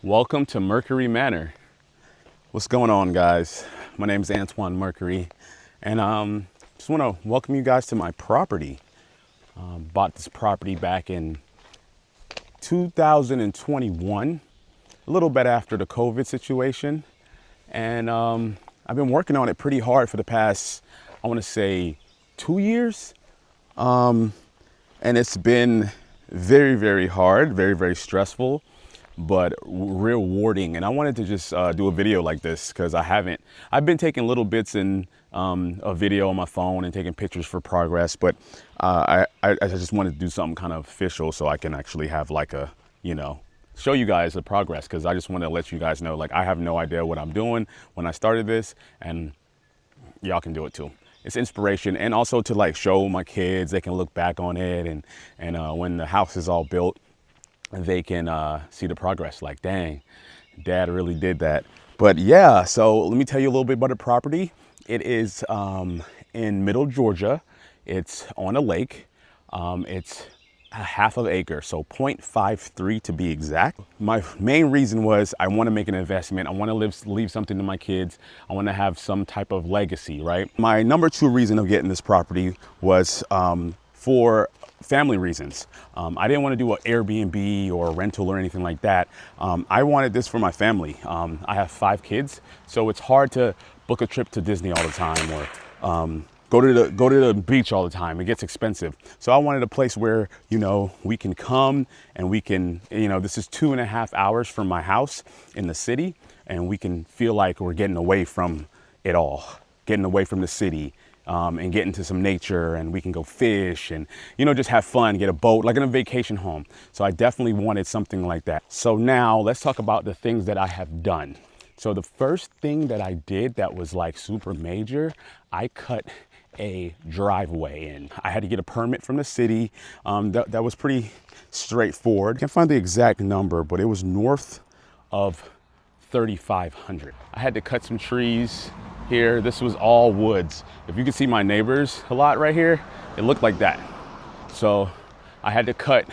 Welcome to Mercury Manor. What's going on, guys? My name is Antoine Mercury, and just want to welcome you guys to my property. Bought this property back in 2021, a little bit after the COVID situation, and I've been working on it pretty hard for the past, I want to say, 2 years, and it's been very, very hard, very, very stressful, but rewarding. And I wanted to just do a video like this because I've been taking little bits in a video on my phone and taking pictures for progress, but I just wanted to do something kind of official so I can actually have like a, show you guys the progress, because I just want to let you guys know, like, I have no idea what I'm doing when I started this, and y'all can do it too. It's inspiration, and also to like show my kids, they can look back on it, and when the house is all built, they can see the progress, like, dang, dad really did that. But yeah, so let me tell you a little bit about the property. It is in middle Georgia. It's on a lake. It's a half of an acre, so 0.53 to be exact. My main reason was I want to make an investment. I want to leave something to my kids. I want to have some type of legacy, right? My number two reason of getting this property was for family reasons. I didn't want to do an Airbnb or a rental or anything like that. I wanted this for my family. I have 5 kids, so it's hard to book a trip to Disney all the time, or go to the beach all the time. It gets expensive. So I wanted a place where, we can come and we can, this is 2.5 hours from my house in the city, and we can feel like we're getting away from it all, getting away from the city. And get into some nature, and we can go fish and, just have fun, get a boat, like in a vacation home. So I definitely wanted something like that. So now let's talk about the things that I have done. So the first thing that I did that was like super major, I cut a driveway in. I had to get a permit from the city. That was pretty straightforward. I can't find the exact number, but it was north of 3,500. I had to cut some trees here. This was all woods. If you can see my neighbors a lot right here, it looked like that. So I had to cut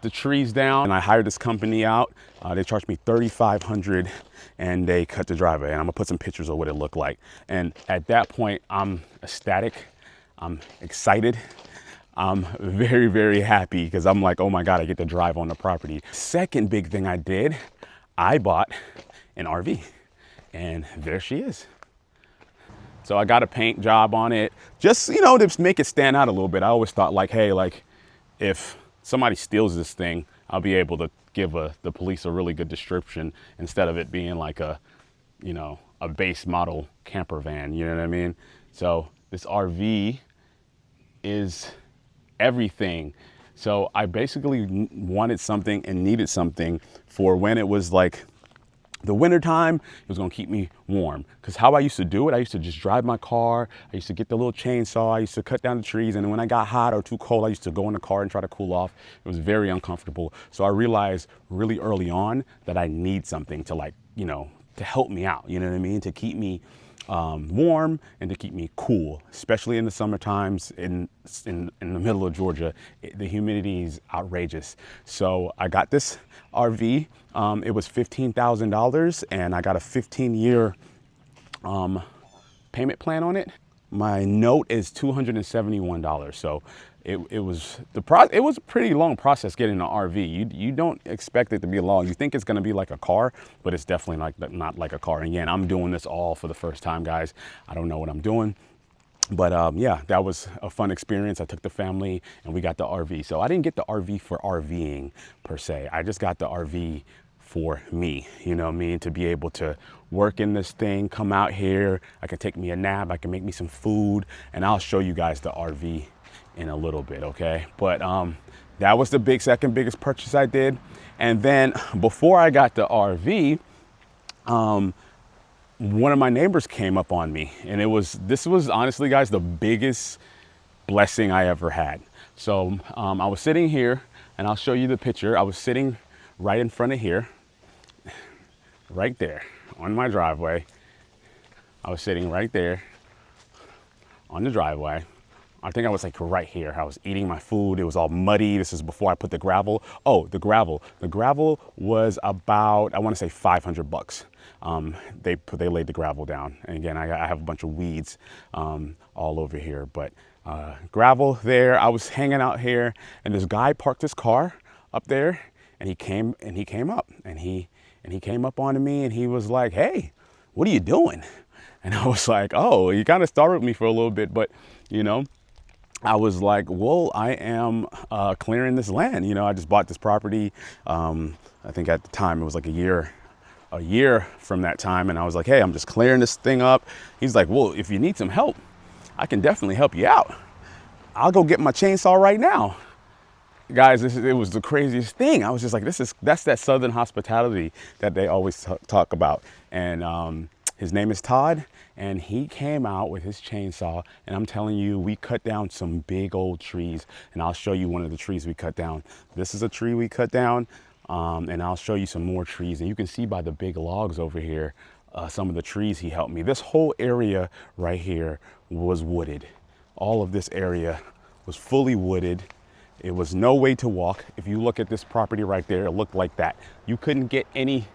the trees down, and I hired this company out. They charged me 3,500, and they cut the driveway. And I'm gonna put some pictures of what it looked like. And at that point, I'm ecstatic. I'm excited. I'm very, very happy, because I'm like, oh my God, I get to drive on the property. Second big thing I did, I bought an RV, and there she is. So I got a paint job on it, just, to make it stand out a little bit. I always thought, like, hey, like, if somebody steals this thing, I'll be able to give the police a really good description, instead of it being like a base model camper van, you know what I mean? So this RV is everything. So I basically wanted something and needed something for when it was like the winter time. It was gonna keep me warm. Because how I used to do it, I used to just drive my car. I used to get the little chainsaw. I used to cut down the trees. And when I got hot or too cold, I used to go in the car and try to cool off. It was very uncomfortable. So I realized really early on that I need something to, like, to help me out, you know what I mean? To keep me warm and to keep me cool, especially in the summer times in the middle of Georgia. The humidity is outrageous. So I got this RV. It was $15,000, and I got a 15-year payment plan on it. My note is $271. So it was a pretty long process getting an RV. You don't expect it to be long. You think it's going to be like a car, but it's definitely not like a car. And again, I'm doing this all for the first time, guys. I don't know what I'm doing. But yeah, that was a fun experience. I took the family and we got the RV. So I didn't get the RV for RVing per se. I just got the RV for me, you know what I mean? To be able to work in this thing, come out here. I can take me a nap. I can make me some food, and I'll show you guys the RV in a little bit, okay? But that was the second biggest purchase I did. And then before I got the RV, one of my neighbors came up on me, and this was honestly, guys, the biggest blessing I ever had. So I was sitting here, and I'll show you the picture. I was sitting right in front of here, right there on my driveway. I was sitting right there on the driveway I think I was like right here. I was eating my food. It was all muddy. This is before I put the gravel. Oh, the gravel. The gravel was about, I want to say $500. They laid the gravel down. And again, I have a bunch of weeds all over here, but gravel there. I was hanging out here, and this guy parked his car up there, and he came up, and he came up onto me, and he was like, "Hey, what are you doing?" And I was like, "Oh," he kind of startled me for a little bit, but you know, I was like, well, I am clearing this land. You know, I just bought this property. I think at the time it was like a year from that time. And I was like, hey, I'm just clearing this thing up. He's like, well, if you need some help, I can definitely help you out. I'll go get my chainsaw right now. Guys, it was the craziest thing. I was just like, that's that Southern hospitality that they always talk about. And his name is Todd, and he came out with his chainsaw, and I'm telling you, we cut down some big old trees, and I'll show you one of the trees we cut down. This is a tree we cut down, and I'll show you some more trees, and you can see by the big logs over here, some of the trees he helped me. This whole area right here was wooded. All of this area was fully wooded. It was no way to walk. If you look at this property right there, it looked like that. You couldn't get any.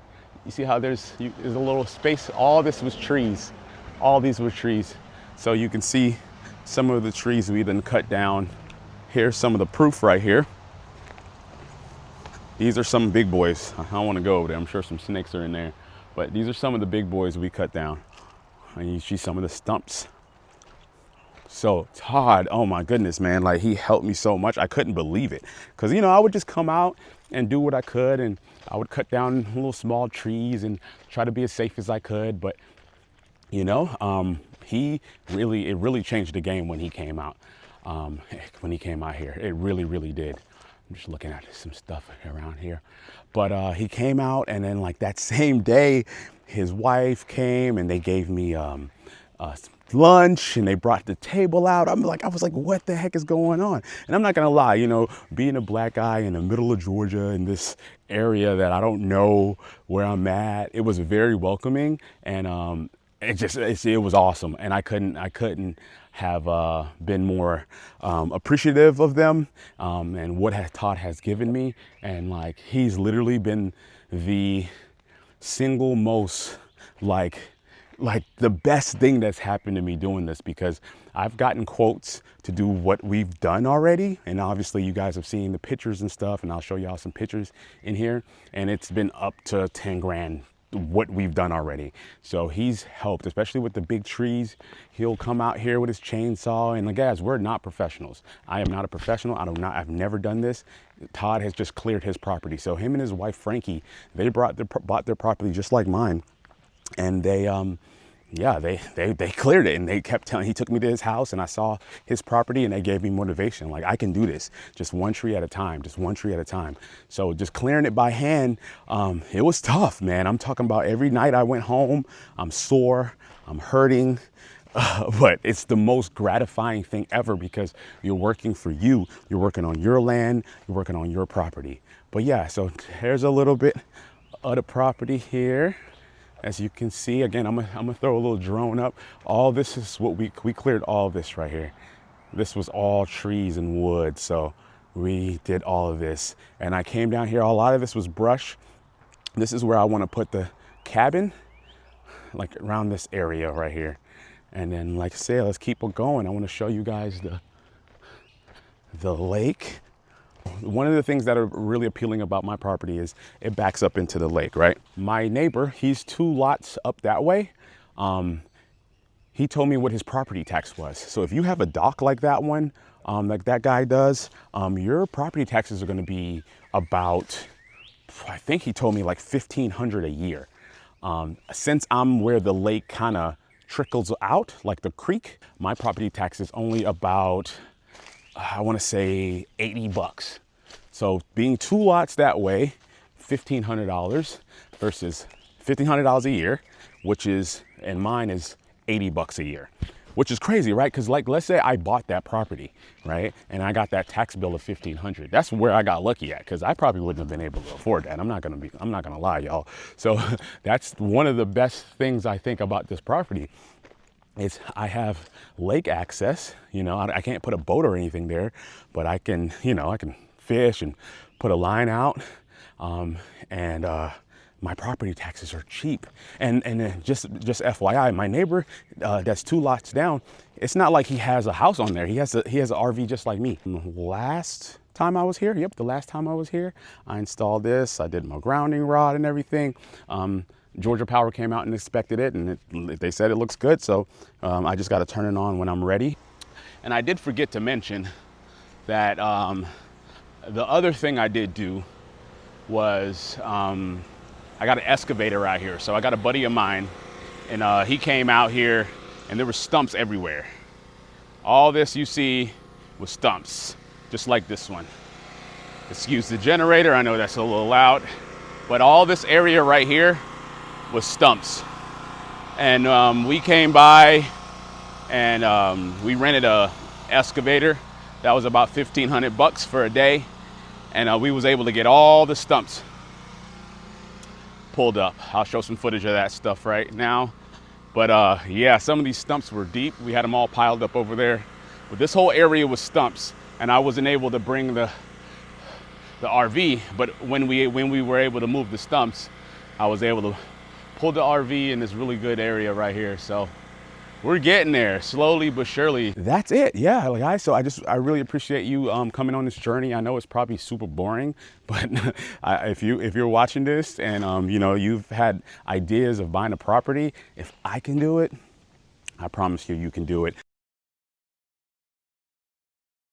You see how there's a little space? All this was trees. All these were trees. So you can see some of the trees we then cut down. Here's some of the proof right here. These are some big boys. I don't want to go over there. I'm sure some snakes are in there. But these are some of the big boys we cut down. And you see some of the stumps. So Todd, oh my goodness, man, like he helped me so much. I couldn't believe it. Because, you know, I would just come out and do what I could, and I would cut down little small trees and try to be as safe as I could. But, you know, it really changed the game when he came out. When he came out here, it really, really did. I'm just looking at some stuff around here. But he came out, and then like that same day, his wife came and they gave me lunch, and they brought the table out. I was like, what the heck is going on? And I'm not gonna lie, you know, being a black guy in the middle of Georgia in this area that I don't know where I'm at, it was very welcoming, and it was awesome. And I couldn't have been more appreciative of them and what Todd has given me. And like, he's literally been the single most like the best thing that's happened to me doing this, because I've gotten quotes to do what we've done already. And obviously you guys have seen the pictures and stuff, and I'll show y'all some pictures in here. And it's been up to 10 grand what we've done already. So he's helped, especially with the big trees. He'll come out here with his chainsaw. And like, guys, we're not professionals. I am not a professional. I've never done this. Todd has just cleared his property. So him and his wife, Frankie, they bought their property just like mine. And they cleared it, and they kept telling, he took me to his house, and I saw his property, and they gave me motivation. Like, I can do this, just one tree at a time, just one tree at a time. So just clearing it by hand, it was tough, man. I'm talking about every night I went home, I'm sore, I'm hurting, but it's the most gratifying thing ever, because you're working for you, you're working on your land, you're working on your property. But yeah, so here's a little bit of the property here. As you can see, again, I'm gonna throw a little drone up. All this is what we cleared all of this right here. This was all trees and wood. So we did all of this. And I came down here, a lot of this was brush. This is where I wanna put the cabin, like around this area right here. And then like I said, let's keep it going. I wanna show you guys the lake. One of the things that are really appealing about my property is it backs up into the lake, right? My neighbor, he's 2 lots up that way. He told me what his property tax was. So if you have a dock like that one, like that guy does, your property taxes are gonna be about, I think he told me like $1,500 a year. Since I'm where the lake kind of trickles out, like the creek, my property tax is only about, I want to say $80. So being 2 lots that way, $1,500 versus $1,500 a year, which is, and mine is $80 a year, which is crazy, right? Because like, let's say I bought that property, right? And I got that tax bill of $1,500. That's where I got lucky at, because I probably wouldn't have been able to afford that. I'm not gonna lie, y'all. So that's one of the best things I think about this property. I have lake access. You know, I can't put a boat or anything there, but I can, you know, I can fish and put a line out. And my property taxes are cheap. And just FYI, my neighbor that's 2 lots down, it's not like he has a house on there. He has an RV just like me. Last time I was here, yep, the last time I was here, I installed this. I did my grounding rod and everything. Georgia Power came out and inspected it, and they said it looks good. So I just got to turn it on when I'm ready. And I did forget to mention that the other thing I did do was I got an excavator out here. So I got a buddy of mine, and he came out here, and there were stumps everywhere. All this you see was stumps, just like this one. Excuse the generator, I know that's a little loud, but all this area right here was stumps. And we came by and we rented a excavator. That was about $1,500 for a day. And we was able to get all the stumps pulled up. I'll show some footage of that stuff right now. But yeah, some of these stumps were deep. We had them all piled up over there. But this whole area was stumps, and I wasn't able to bring the RV. But when we were able to move the stumps, I was able to pull the RV in this really good area right here. So we're getting there slowly but surely. That's it. Yeah, like I really appreciate you coming on this journey. I know it's probably super boring, but if you're watching this and you know, you've had ideas of buying a property, if I can do it, I promise you, you can do it.